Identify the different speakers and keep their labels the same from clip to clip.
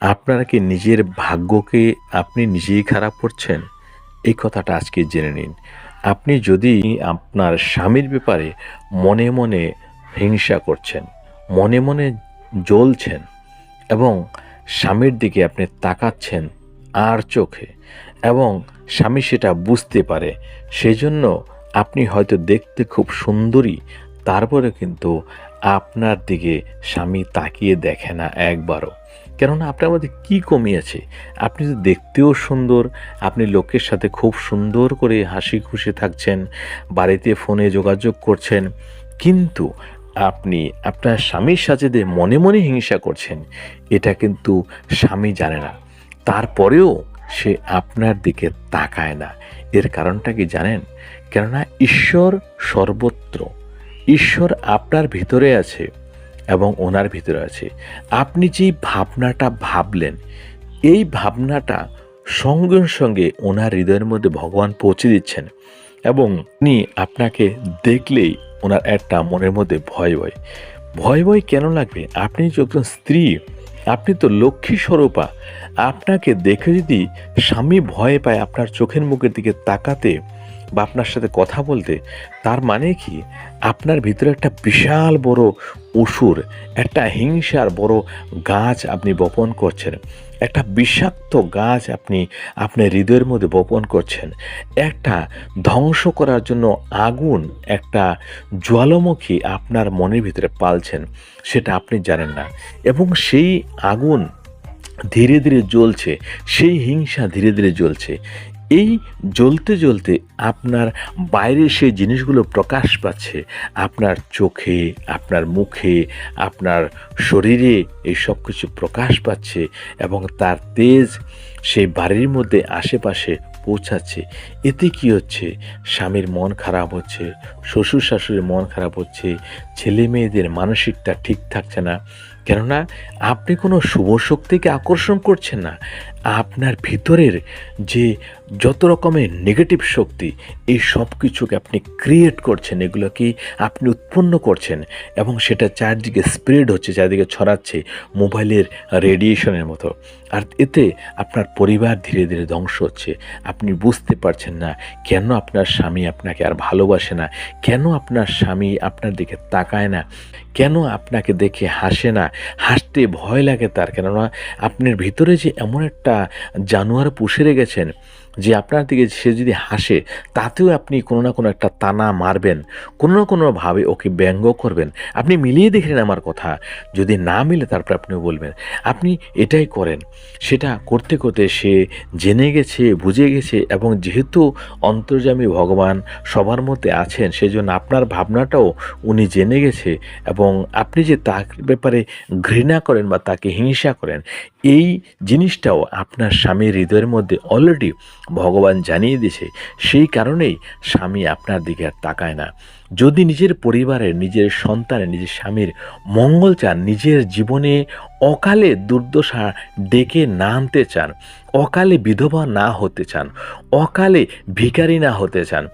Speaker 1: আপনারা কি নিজের ভাগ্যকে আপনি নিজেই খারাপ করছেন? এই কথাটা আজকে জেনে নিন। আপনি যদি আপনার স্বামীর ব্যাপারে মনে মনে হিংসা করছেন, মনে মনে জ্বলছেন এবং স্বামীর দিকে আপনি তাকাচ্ছেন আর চোখে এবং স্বামী সেটা বুঝতে পারে, সেজন্য আপনি হয়তো দেখতে খুব সুন্দরী, তারপরে কিন্তু আপনার দিকে স্বামী তাকিয়ে দেখে না একবারও। কেননা আপনার মধ্যে কী কমি আছে? আপনি তো দেখতেও সুন্দর, আপনি লোকের সাথে খুব সুন্দর করে হাসি খুশি থাকছেন, বাড়িতে ফোনে যোগাযোগ করছেন, কিন্তু আপনি আপনার স্বামীর সাথে যে মনে মনে হিংসা করছেন, এটা কিন্তু স্বামী জানে না। তারপরেও সে আপনার দিকে তাকায় না। এর কারণটা কি জানেন? কেননা ঈশ্বর সর্বত্র, ঈশ্বর আপনার ভিতরে আছে এবং ওনার ভিতরে আছে। আপনি যেই ভাবনাটা ভাবলেন, এই ভাবনাটা সঙ্গে সঙ্গে ওনার হৃদয়ের মধ্যে ভগবান পৌঁছে দিচ্ছেন এবং উনি আপনাকে দেখলেই ওনার একটা মনের মধ্যে ভয় ভয় ভয় ভয় কেন লাগবে? আপনি যে একজন স্ত্রী, আপনি তো লক্ষ্মী স্বরূপা। আপনাকে দেখে যদি স্বামী ভয় পায় আপনার চোখের মুখের দিকে তাকাতে বা আপনার সাথে কথা বলতে, তার মানে কি আপনার ভিতরে একটা বিশাল বড় অসুর, একটা হিংসার বড় গাছ আপনি বপন করছেন, একটা বিষাক্ত গাছ আপনি আপনার হৃদয়ের মধ্যে বপন করছেন, একটা ধ্বংস করার জন্য আগুন, একটা জ্বালামুখী আপনার মনের ভিতরে পালছেন, সেটা আপনি জানেন না। এবং সেই আগুন ধীরে ধীরে জ্বলছে, সেই হিংসা ধীরে ধীরে জ্বলছে। এই জ্বলতে জ্বলতে আপনার বাইরে সেই জিনিসগুলো প্রকাশ পাচ্ছে, আপনার চোখে, আপনার মুখে, আপনার শরীরে এই সব কিছু প্রকাশ পাচ্ছে এবং তার তেজ সেই বাড়ির মধ্যে আশেপাশে পৌঁছাচ্ছে। এতে কি হচ্ছে? স্বামীর মন খারাপ হচ্ছে, শ্বশুর শাশুড়ির মন খারাপ হচ্ছে, ছেলে মেয়েদের মানসিকতা ঠিক থাকছে না। কেননা আপনি কোনো শুভ শক্তিকে আকর্ষণ করছেন না, আপনার ভিতরের যে যত রকমের নেগেটিভ শক্তি, এই সব কিছুকে আপনি ক্রিয়েট করছেন, এগুলোকে আপনি উৎপন্ন করছেন এবং সেটা চারদিকে স্প্রেড হচ্ছে, চারদিকে ছড়াচ্ছে মোবাইলের রেডিয়েশনের মতো। আর এতে আপনার পরিবার ধীরে ধীরে ধ্বংস হচ্ছে। আপনি বুঝতে পারছেন না কেন আপনার স্বামী আপনাকে আর ভালোবাসে না, কেন আপনার স্বামী আপনার দিকে তাকায় না, কেন আপনাকে দেখে হাসে না, হাসতে ভয় লাগে তার। কেননা আপনার ভিতরে যে এমন একটা জানোয়ার পুষে রেখেছেন যে আপনার দিকে সে যদি হাসে, তাতেও আপনি কোনো না কোনো একটা তানা মারবেন, কোনো না কোনোভাবে ওকে ব্যঙ্গ করবেন। আপনি মিলিয়ে দেখলেন আমার কথা, যদি না মিলে তারপর আপনি বলবেন। আপনি এটাই করেন। সেটা করতে করতে সে জেনে গেছে, বুঝে গেছে এবং যেহেতু অন্তর্যামী ভগবান সবার মধ্যে আছেন, সেজন্য আপনার ভাবনাটাও উনি জেনে গেছে এবং আপনি যে তার ব্যাপারে ঘৃণা করেন বা তাকে হিংসা করেন, এই জিনিসটাও আপনার স্বামীর হৃদয়ের মধ্যে অলরেডি ভগবান জানিয়ে দিয়েছে। সেই কারণেই স্বামী আপনার দিকে আর তাকায় না। যদি নিজের পরিবারের, নিজের সন্তানের, নিজের স্বামীর মঙ্গল চান, নিজের জীবনে অকালে দুর্দশা ডেকে না আনতে চান, অকালে বিধবা না হতে চান, অকালে ভিখারি না হতে চান,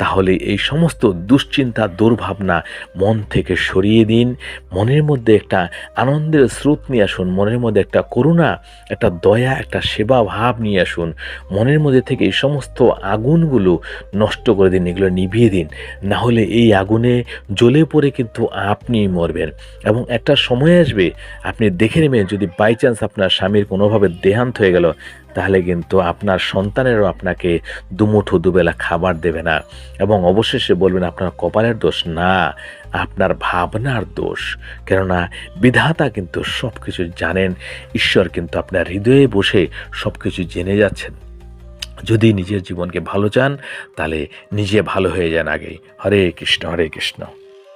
Speaker 1: তাহলে এই সমস্ত দুশ্চিন্তা, দুর্ভাবনা মন থেকে সরিয়ে দিন। মনের মধ্যে একটা আনন্দের স্রোত নিয়ে আসুন, মনের মধ্যে একটা করুণা, একটা দয়া, একটা সেবা ভাব নিয়ে আসুন। মনের মধ্যে থেকে এই সমস্ত আগুনগুলো নষ্ট করে দিন, এগুলো নিভিয়ে দিন। না হলে এই আগুনে জ্বলে পড়ে কিন্তু আপনি মরবেন এবং একটা সময় আসবে আপনি দেখে নেবেন, যদি বাই চান্স আপনার স্বামীর কোনোভাবে দেহান্ত হয়ে গেল, তাহলে কিন্তু আপনার সন্তানেরও আপনাকে দুমুঠো দুবেলা খাবার দেবে না এবং অবশেষে বলবেন আপনার কপালের দোষ না, আপনার ভাবনার দোষ। কেননা বিধাতা কিন্তু সব কিছু জানেন, ঈশ্বর কিন্তু আপনার হৃদয়ে বসে সব কিছু জেনে যাচ্ছেন। যদি নিজের জীবনকে ভালো চান, তাহলে নিজে ভালো হয়ে যান আগেই। হরে কৃষ্ণ, হরে কৃষ্ণ।